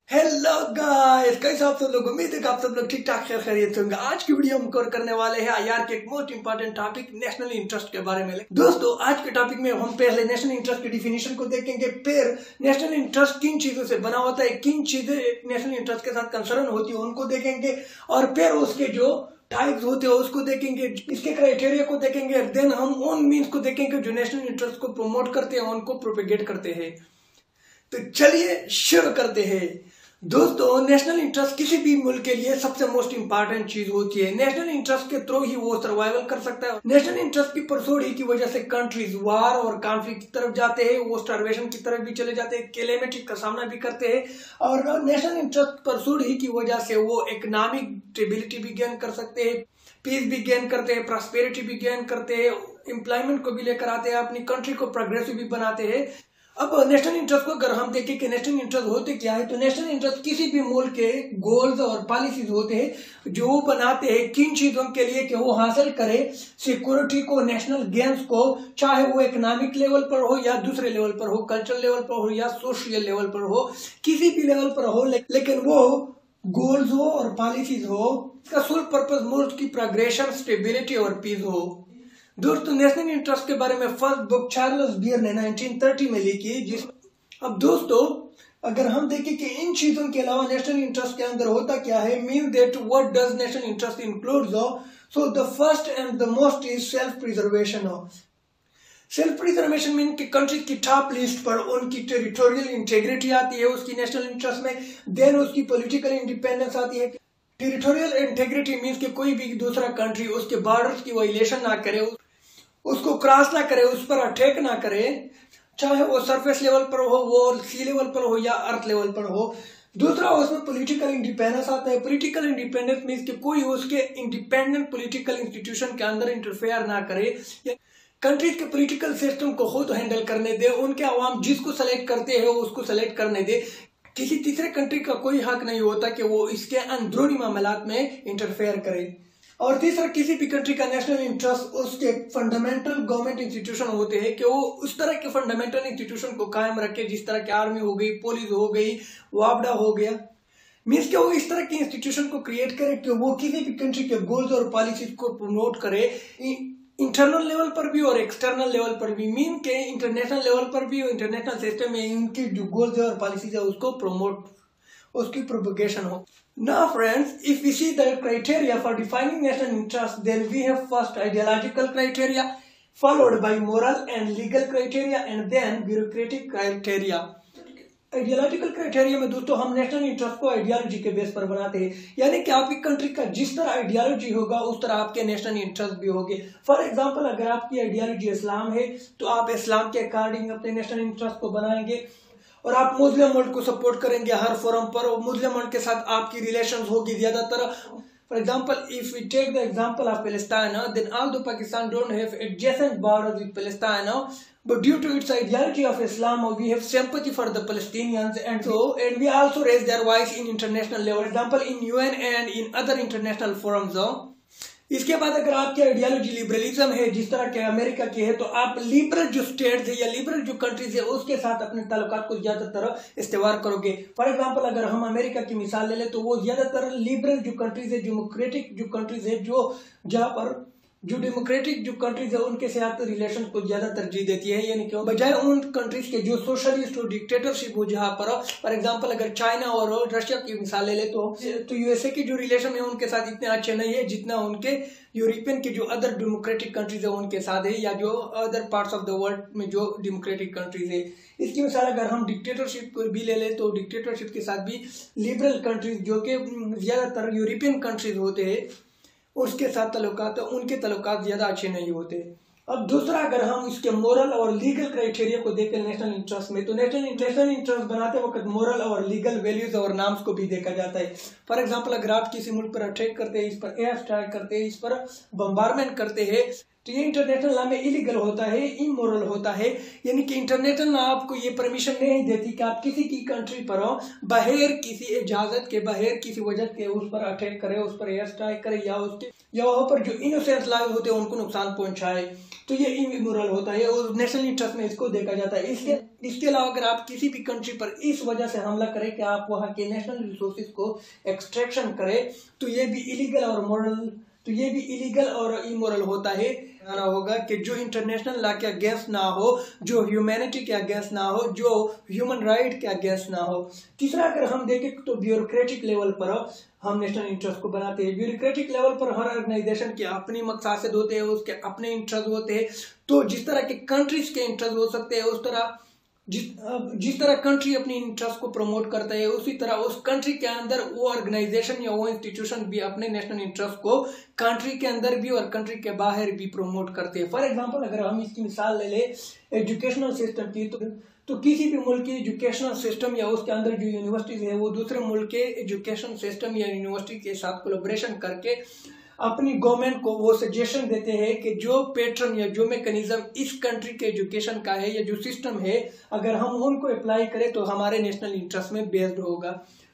Hello guys, कैसे आप सब लोग। उम्मीद है कि आप सब लोग ठीक ठाक खैरियत होंगे। आज की वीडियो हम कवर करने वाले हैं आईआर के एक most important topic national interest के बारे में। दोस्तों, आज के टॉपिक में हम पहले नेशनल इंटरेस्ट की डिफिनेशन को देखेंगे, फिर नेशनल इंटरेस्ट किन चीजों से बना होता है, किन चीजें नेशनल इंटरेस्ट के साथ कंसर्न होती है उनको देखेंगे, और फिर उसके जो टाइप्स होते हैं उसको देखेंगे, इसके क्राइटेरिया को देखेंगे। देन हम उन मीन्स को देखेंगे जो नेशनल इंटरेस्ट को प्रमोट करते हैं, उनको प्रोपेगेट करते हैं। तो चलिए शुरू करते हैं। दोस्तों, नेशनल इंटरेस्ट किसी भी मुल्क के लिए सबसे मोस्ट इंपॉर्टेंट चीज होती है। नेशनल इंटरेस्ट के थ्रू ही वो सर्वाइवल कर सकता है। नेशनल इंटरेस्ट की परसूड की वजह से कंट्रीज वार और कॉन्फ्लिक्ट की तरफ जाते हैं, वो स्टारवेशन की तरफ भी चले जाते हैं, कैलेमिटी का सामना भी करते हैं। और नेशनल इंटरेस्ट परसूड की वजह से वो इकोनॉमिक स्टेबिलिटी भी गेन कर सकते हैं, पीस भी गेन करते हैं, प्रॉस्पेरिटी भी गेन करते हैं, एम्प्लॉयमेंट को भी लेकर आते हैं, अपनी कंट्री को प्रोग्रेसिव भी बनाते हैं। अब नेशनल इंटरेस्ट को अगर हम देखें कि नेशनल इंटरेस्ट होते क्या है, तो नेशनल इंटरेस्ट किसी भी मुल्क के गोल्स और पॉलिसीज होते हैं जो वो बनाते हैं किन चीजों के लिए कि वो हासिल करे सिक्योरिटी को, नेशनल गेम्स को, चाहे वो इकोनॉमिक लेवल पर हो या दूसरे लेवल पर हो, कल्चरल लेवल पर हो या सोशल लेवल पर हो, किसी भी लेवल पर हो, लेकिन वो गोल्स हो और पॉलिसीज हो, इसका सोल पर्पज मुल्क की प्रोग्रेशन, स्टेबिलिटी और पीस हो। दोस्तों, नेशनल इंटरेस्ट के बारे में फर्स्ट बुक चार्ल्स बियर ने 1930 में लिखी। अब दोस्तों, अगर हम देखें कि इन चीजों के अलावा नेशनल इंटरेस्ट के अंदर होता क्या है, mean that what does national interest includes, so the first and the most is self preservation. Self preservation mean कि कंट्री की टॉप लिस्ट पर उनकी टेरिटोरियल इंटेग्रिटी आती है उसकी नेशनल इंटरेस्ट में। देन उसकी पॉलिटिकल इंडिपेंडेंस आती है। टेरिटोरियल इंटेग्रिटी मीन्स कि कोई भी दूसरा कंट्री उसके बॉर्डर्स की वायलेशन ना करे, उसको क्रॉस ना करे, उस पर अटैक ना करे, चाहे वो सरफेस लेवल पर हो, वो सी लेवल पर हो या अर्थ लेवल पर हो। दूसरा, उसमें पॉलिटिकल इंडिपेंडेंस आता है। पॉलिटिकल इंडिपेंडेंस मीन्स कि कोई उसके इंडिपेंडेंट पॉलिटिकल इंस्टीट्यूशन के अंदर इंटरफेयर ना करे, कंट्रीज के पॉलिटिकल सिस्टम को खुद हैंडल करने दे, उनके अवाम जिसको सेलेक्ट करते हैं उसको सेलेक्ट करने दे। किसी तीसरे कंट्री का कोई हक नहीं होता कि वो इसके अंदरूनी मामलात में इंटरफेयर करे। और तीसरा, किसी भी कंट्री का नेशनल इंटरेस्ट उसके फंडामेंटल गवर्नमेंट इंस्टीट्यूशन होते हैं कि वो उस तरह के फंडामेंटल इंस्टीट्यूशन को कायम रखे, जिस तरह की आर्मी हो गई, पुलिस हो गई, वापडा हो गया, मीन्स कि वो इस तरह की इंस्टीट्यूशन को क्रिएट करे कि वो किसी भी कंट्री के गोल्स और पॉलिसीज को प्रमोट करे, इंटरनल लेवल पर भी और एक्सटर्नल लेवल पर भी। मीन के इंटरनेशनल लेवल पर भी और इंटरनेशनल सिस्टम में इनकी जो गोल्स और पॉलिसीज है उसको प्रमोट, उसकी प्रोपगेशन हो। Now friends, if we see the criteria for defining national interest, then we have first ideological criteria, followed by moral and legal criteria, and then bureaucratic criteria. Ideological criteria में दोस्तों हम national interest को ideology के base पर बनाते हैं, यानी कि आपकी कंट्री का जिस तरह आइडियोलॉजी होगा उस तरह आपके नेशनल इंटरेस्ट भी होंगे। फॉर एग्जांपल, अगर आपकी आइडियोलॉजी इस्लाम है तो आप इस्लाम के अकॉर्डिंग अपने नेशनल इंटरेस्ट को बनाएंगे, और आप मुस्लिम वर्ल्ड को सपोर्ट करेंगे हर फोरम पर, और मुस्लिम वर्ल्ड के साथ आपकी रिलेशंस होगी ज्यादातर। For example, if we take the example of Palestine, then although Pakistan don't have adjacent borders with Palestine, but due to its ideology of Islam, we have sympathy for the Palestinians, and we also raise their voice in international level, for example in UN and in other international forums. इसके बाद अगर आपकी ideology liberalism है, जिस तरह के America की है, तो आप लिबरल जो स्टेट्स है या लिबरल जो कंट्रीज है उसके साथ अपने ताल्लुकात को ज्यादातर इस्तेमाल करोगे। फॉर एग्जांपल, अगर हम अमेरिका की मिसाल ले ले तो वो ज्यादातर लिबरल जो कंट्रीज है, डेमोक्रेटिक जो कंट्रीज है, जो जहाँ पर जो डेमोक्रेटिक जो कंट्रीज है उनके साथ रिलेशन को ज्यादा तरजीह देती है, यानी कि बजाय उन कंट्रीज के जो सोशलिस्ट और डिक्टेटरशिप हो, जहाँ पर फॉर एग्जांपल अगर चाइना और रशिया की मिसाल ले ले तो यूएसए की जो रिलेशन है उनके साथ इतने अच्छे नहीं है जितना उनके यूरोपियन के जो अदर डेमोक्रेटिक कंट्रीज है उनके साथ है, या जो other parts of the world में जो डेमोक्रेटिक कंट्रीज है। इसकी मिसाल अगर हम डिक्टेटरशिप को भी ले ले तो डिक्टेटरशिप के साथ भी लिबरल कंट्रीज जो कि ज्यादातर यूरोपियन कंट्रीज होते हैं उसके साथ ताल्लुकात, उनके ताल्लुकात ज्यादा अच्छे नहीं होते। अब दूसरा, अगर हम इसके मोरल और लीगल क्राइटेरिया को देखें नेशनल इंटरेस्ट में, तो नेशनल इंटरेस्ट बनाते वक्त मोरल और लीगल वैल्यूज और नाम्स को भी देखा जाता है। फॉर एग्जांपल, अगर आप किसी मुल्क पर अटैक करते हैं, इस पर एयर स्ट्राइक करते हैं, इस पर बम्बारमेंट करते हैं, तो ये इंटरनेशनल लॉ में इलीगल होता है, इमोरल होता है, यानी कि इंटरनेशनल लॉ आपको ये परमिशन नहीं देती कि आप किसी की कंट्री पर हो बगैर किसी इजाजत के, बगैर किसी वजह के उस पर अटैक करे, उस पर एयर स्ट्राइक करे या वहाँ पर जो इनोसेंट लाइव होते हैं उनको नुकसान पहुंचाए, तो ये इमोरल होता है और नेशनल इंटरेस्ट में इसको देखा जाता है। इसके अलावा अगर आप किसी भी कंट्री पर इस वजह से हमला करें कि आप वहाँ के नेशनल रिसोर्सेज को एक्सट्रैक्शन करें, तो ये भी इलीगल और इमोरल होता है। आना होगा कि जो इंटरनेशनल लॉ के अगेंस्ट ना हो, जो ह्यूमैनिटी के अगेंस्ट ना हो, जो ह्यूमन राइट के अगेंस्ट ना हो। तीसरा अगर हम देखें तो ब्यूरोक्रेटिक लेवल पर हम नेशनल इंटरेस्ट को बनाते हैं। ब्यूरोक्रेटिक लेवल पर हर ऑर्गेनाइजेशन के अपनी मकसाद होते हैं, उसके अपने इंटरेस्ट होते हैं। तो जिस तरह के कंट्रीज के इंटरेस्ट हो सकते हैं, उस तरह जिस तरह कंट्री अपनी इंटरेस्ट को प्रमोट करता है, उसी तरह उस कंट्री के अंदर वो ऑर्गेनाइजेशन या वो इंस्टीट्यूशन भी अपने नेशनल इंटरेस्ट को कंट्री के अंदर भी और कंट्री के बाहर भी प्रमोट करते हैं। फॉर एग्जांपल अगर हम इसकी मिसाल ले ले एजुकेशनल सिस्टम की, तो किसी भी मुल्क की एजुकेशनल सिस्टम या उसके अंदर जो यूनिवर्सिटीज है वो दूसरे मुल्क के एजुकेशन सिस्टम या यूनिवर्सिटी के साथ कोलैबोरेशन करके अपनी गवर्नमेंट को वो सजेशन देते हैं कि जो पैटर्न या जो मैकेनिज्म इस कंट्री के एजुकेशन का है या जो सिस्टम है, अगर हम उनको अप्लाई करें तो हमारे नेशनल इंटरेस्ट में बेस्ड होगा।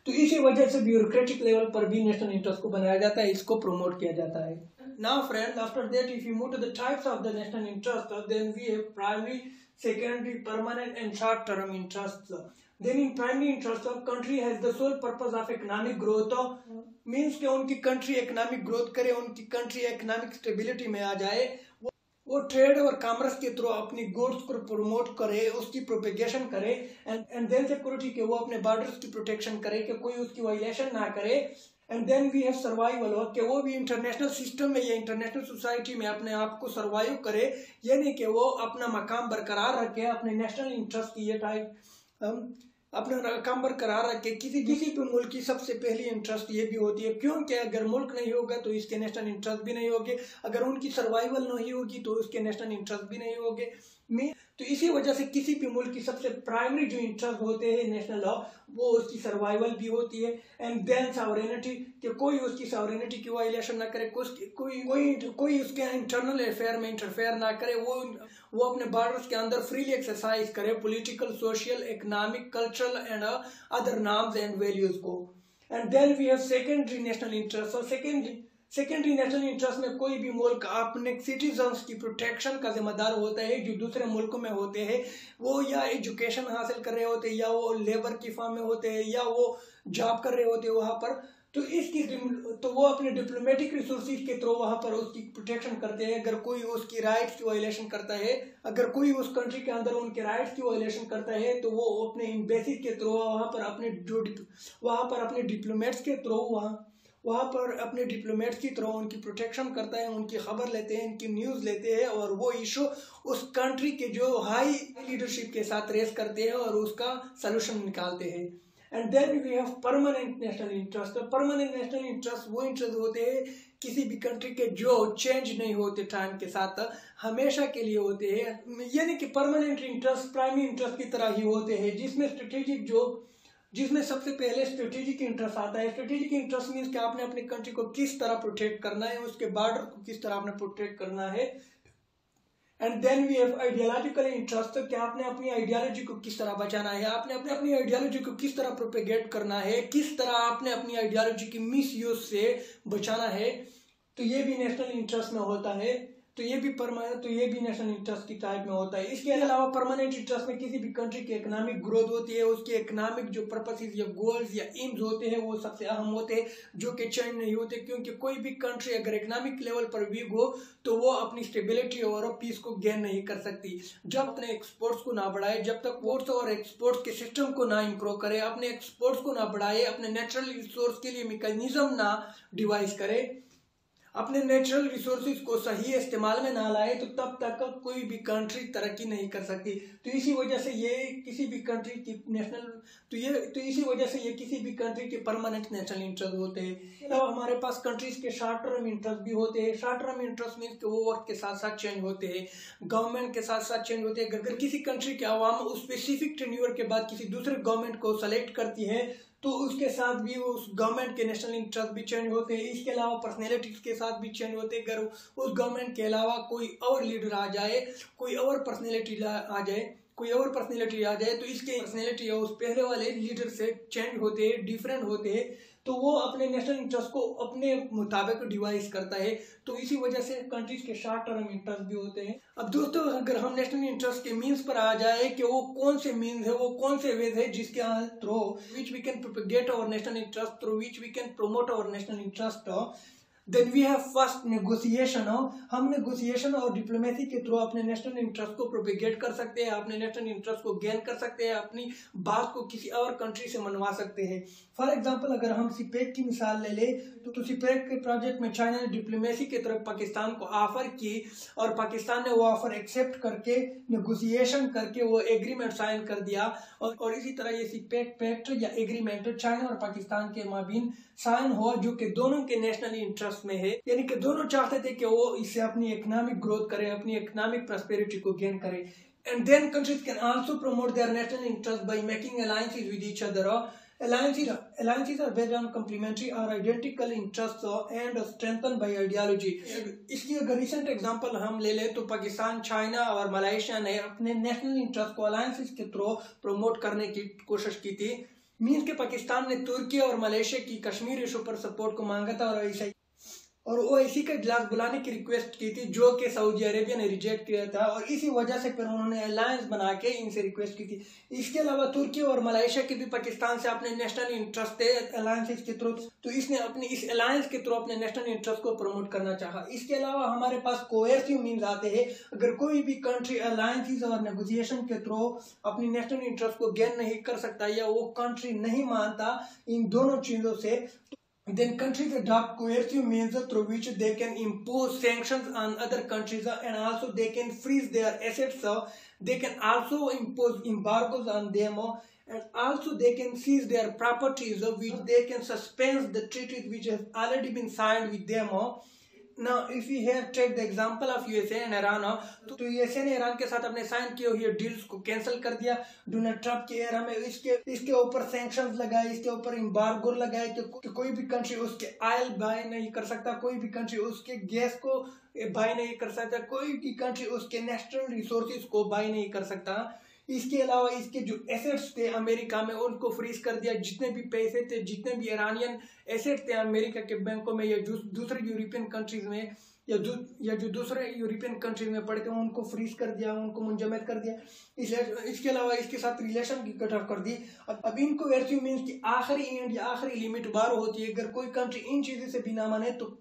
तो इसी वजह से ब्यूरोक्रेटिक लेवल पर भी नेशनल इंटरेस्ट को बनाया जाता है, इसको प्रमोट किया जाता है। Now friends, after that if you move to the types of the national interest, then we have primary, secondary, permanent and short term interests. Then in primary interest, a country has the sole purpose of economic growth, means कि उनकी country economic growth करे, उनकी country economic stability में आ जाए, वो trade और commerce के through अपनी गुड्स को प्रमोट करे, उसकी प्रोपेगेशन करे, एंड देन सिक्योरिटी के वो अपने बॉर्डर्स की प्रोटेक्शन करे कि कोई उसकी वायलेशन ना करे, and then we have survival, कि वो भी इंटरनेशनल सिस्टम में या इंटरनेशनल सोसाइटी में अपने आप को सर्वाइव करे, यानी कि वो अपना मकाम बरकरार रखे, अपने नेशनल इंटरेस्ट की ये टाइप अपना काम बरकरार रखे। किसी भी मुल्क की सबसे पहली इंटरेस्ट ये भी होती है, क्योंकि अगर मुल्क नहीं होगा तो इसके नेशनल इंटरेस्ट भी नहीं होंगे, अगर उनकी सर्वाइवल नहीं होगी तो उसके नेशनल इंटरेस्ट भी नहीं होंगे। तो इसी वजह से किसी भी मुल्क की सबसे प्राइमरी जो इंटरेस्ट होते हैं नेशनल लॉ, वो उसकी सर्वाइवल भी होती है, एंड देन सॉवरेनिटी, कि कोई उसकी सॉवरेनिटी की वायलेशन ना करे, कोई उसके इंटरनल अफेयर में इंटरफेयर ना करे, वो अपने बॉर्डर्स के अंदर फ्रीली एक्सरसाइज करे political, social, economic, cultural and other norms and values को। And then we have secondary national interest. और सेकेंडरी नेशनल इंटरेस्ट में कोई भी मुल्क अपने सिटीजन्स की प्रोटेक्शन का जिम्मेदार होता है, जो दूसरे मुल्कों में होते हैं, वो या एजुकेशन हासिल कर रहे होते हैं, या वो लेबर की फॉर्म में होते हैं, या वो जॉब कर रहे होते हैं वहाँ पर, तो वो अपने डिप्लोमेटिक रिसोर्सेज के थ्रू वहाँ पर उसकी प्रोटेक्शन करते हैं। अगर कोई उसकी राइट्स की वायलेशन करता है, अगर कोई उस कंट्री के अंदर उनके राइट्स की वायलेशन करता है, तो वो अपने एम्बेसी के थ्रू वहाँ पर अपने डिप्लोमेट्स के थ्रू वहाँ पर अपने डिप्लोमेट्स की तरह उनकी प्रोटेक्शन करता है, उनकी खबर लेते हैं, उनकी न्यूज़ लेते हैं, और वो इशू उस कंट्री के जो हाई लीडरशिप के साथ रेस करते हैं और उसका सलूशन निकालते हैं। And then we have permanent national interest. Permanent national interest वो इंटरेस्ट होते हैं किसी भी कंट्री के जो चेंज नहीं होते टाइम के साथ, हमेशा के लिए होते हैं, यानी कि परमानेंट इंटरेस्ट प्राइमरी इंटरेस्ट की तरह ही होते हैं, जिसमें सबसे पहले स्ट्रेटेजिक इंटरेस्ट आता है। स्ट्रेटेजिक इंटरेस्ट मीन्स कि आपने अपनी कंट्री को किस तरह प्रोटेक्ट करना है, उसके बॉर्डर को किस तरह आपने प्रोटेक्ट करना है। And then we have ideological interest, कि आपने अपनी आइडियोलॉजी को किस तरह बचाना है, आपने अपनी आइडियोलॉजी को किस तरह प्रोपेगेट करना है, किस तरह आपने अपनी आइडियोलॉजी की मिस यूज से बचाना है, तो ये भी नेशनल इंटरेस्ट में होता है। तो ये भी नेशनल इंटरेस्ट की टाइप में होता है। इसके अलावा परमानेंट इंटरेस्ट में किसी भी कंट्री की इकोनॉमिक ग्रोथ होती है, उसके इकोनॉमिक जो पर्पसेस या गोल्स या एम्स होते हैं वो सबसे अहम होते हैं, जो कि चेंज नहीं होते, क्योंकि कोई भी कंट्री अगर इकोनॉमिक लेवल पर वीक हो तो वो अपनी स्टेबिलिटी और पीस को गेन नहीं कर सकती। जब अपने एक्सपोर्ट्स को ना बढ़ाए, जब तक पोर्ट्स और एक्सपोर्ट्स के सिस्टम को ना इम्प्रूव करे, अपने एक्सपोर्ट्स को ना बढ़ाए, अपने नेचुरल रिसोर्स के लिए मैकेनिज्म ना डिवाइस करे, अपने नेचुरल रिसोर्सेज को सही इस्तेमाल में ना लाए, तो तब तक कोई भी कंट्री तरक्की नहीं कर सकती। तो इसी वजह से ये किसी भी कंट्री की किसी भी कंट्री के परमानेंट नेशनल इंटरेस्ट होते हैं। तो हमारे पास कंट्रीज के शॉर्ट टर्म इंटरेस्ट भी होते हैं। शॉर्ट टर्म इंटरेस्ट मीन्स कि वो वक्त के साथ साथ चेंज होते हैं, गवर्नमेंट के साथ साथ चेंज होते हैं। अगर किसी कंट्री के अवाम उस स्पेसिफिक टेन्योर के बाद किसी दूसरे गवर्नमेंट को सेलेक्ट करती है, तो उसके साथ भी उस गवर्नमेंट के नेशनल इंटरेस्ट भी चेंज होते हैं। इसके अलावा पर्सनैलिटीज के साथ भी चेंज होते हैं। अगर उस गवर्नमेंट के अलावा कोई और लीडर आ जाए, कोई और पर्सनैलिटी आ जाए तो इसके पर्सनैलिटी उस पहले वाले लीडर से चेंज होते हैं, डिफरेंट होते हैं, तो वो अपने नेशनल इंटरेस्ट को अपने मुताबिक डिवाइस करता है। तो इसी वजह से कंट्रीज के शॉर्ट टर्म इंटरेस्ट भी होते हैं। अब दोस्तों, अगर हम नेशनल इंटरेस्ट के मीन्स पर आ जाए कि वो कौन से मीन्स है, वो कौन से वेज है जिसके through which we can propagate our national interest, through which we can promote our national interest, then we have first negotiation. हम नेगोशिएशन और डिप्लोमेसी के थ्रू अपने नेशनल इंटरेस्ट को प्रोपेगेट कर सकते हैं, अपने नेशनल इंटरेस्ट को गेन कर सकते हैं, अपनी बात को किसी और कंट्री से मनवा सकते हैं। फॉर एग्जांपल, अगर हम सिपेक की मिसाल ले ले तो सिपेक के प्रोजेक्ट में चाइना ने डिप्लोमेसी की तरफ पाकिस्तान को ऑफर की और पाकिस्तान ने वो ऑफर एक्सेप्ट करके नेगोशिएशन करके वो एग्रीमेंट साइन कर दिया। और इसी तरह ये सिपेक पैक्ट या एग्रीमेंट चाइना और पाकिस्तान के माबीन साइन हुआ, जो कि दोनों के नेशनल इंटरेस्ट में है। यानी कि दोनों चाहते थे कि वो इससे अपनी इकोनॉमिक ग्रोथ करें, अपनी इकोनॉमिक प्रॉस्पेरिटी को गेन करें। And then countries can also promote their national interest by making alliances with each other. Alliances are based on complementary or identical interests and strengthened by ideology. इसकी अगर recent example हम ले लें तो Pakistan, China और Malaysia ने अपने national interest को अलायंसेस के थ्रू प्रमोट करने की कोशिश की थी। मीन्स के पाकिस्तान ने तुर्की और मलेशिया की कश्मीर इशू पर सपोर्ट को मांगा था और ओआईसी का इजलास बुलाने की रिक्वेस्ट की थी, जो कि सऊदी अरेबिया ने रिजेक्ट किया था। और इसी वजह से फिर उन्होंने अलायंस बना के इनसे रिक्वेस्ट की थी। इसके अलावा तुर्की और मलेशिया के भी पाकिस्तान से अपने नेशनल इंटरेस्ट थे अलायंसेस के थ्रू, तो इसने अपनी इस अलायंस के थ्रू अपने नेशनल इंटरेस्ट को प्रमोट करना चाहा। इसके अलावा हमारे पास कोएर्सिव मीन्स आते हैं। अगर कोई भी कंट्री अलायंसेस और नेगोशिएशन के थ्रू अपनी नेशनल इंटरेस्ट को गेन नहीं कर सकता या वो कंट्री नहीं मानता इन दोनों चीजों से, then countries adopt coercive means through which they can impose sanctions on other countries and also they can freeze their assets. They can also impose embargoes on them and also they can seize their properties, which they can suspend the treaties which have already been signed with them. Now, if we have take the example of USA and Iran, तो USA ने Iran के साथ अपने sign किए हुए deals को cancel कर दिया। डोनाल्ड ट्रंप के एरा में इसके ऊपर सैंक्शंस लगाए, इसके ऊपर एम्बार्गो लगाए कि कोई भी कंट्री उसके ऑयल बाय नहीं कर सकता, कोई भी कंट्री उसके गैस को बाय नहीं कर सकता, कोई भी कंट्री उसके नेचुरल रिसोर्सेज को बाय नहीं कर सकता। इसके अलावा इसके जो एसेट्स थे अमेरिका में उनको फ्रीज कर दिया। जितने भी पैसे थे, जितने भी ईरानियन एसेट थे अमेरिका के बैंकों में या दूसरे यूरोपियन कंट्रीज में या जो दूसरे यूरोपियन कंट्रीज में पड़े थे उनको फ्रीज कर दिया, उनको मुंजमद कर दिया। इसके अलावा इसके साथ रिलेशन की कट ऑफ कर दी। अब इनको कोएर्सिव मींस की आखिरी एंड या आखिरी लिमिट बार होती है। अगर कोई कंट्री इन चीजों से भी ना माने तो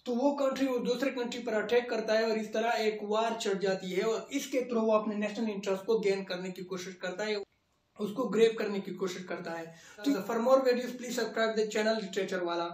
वो कंट्री वो दूसरे कंट्री पर अटैक करता है और इस तरह एक वार चढ़ जाती है और इसके थ्रू वो अपने नेशनल इंटरेस्ट को गेन करने की कोशिश करता है, उसको ग्रेप करने की कोशिश करता है। For more videos please subscribe the channel literature वाला।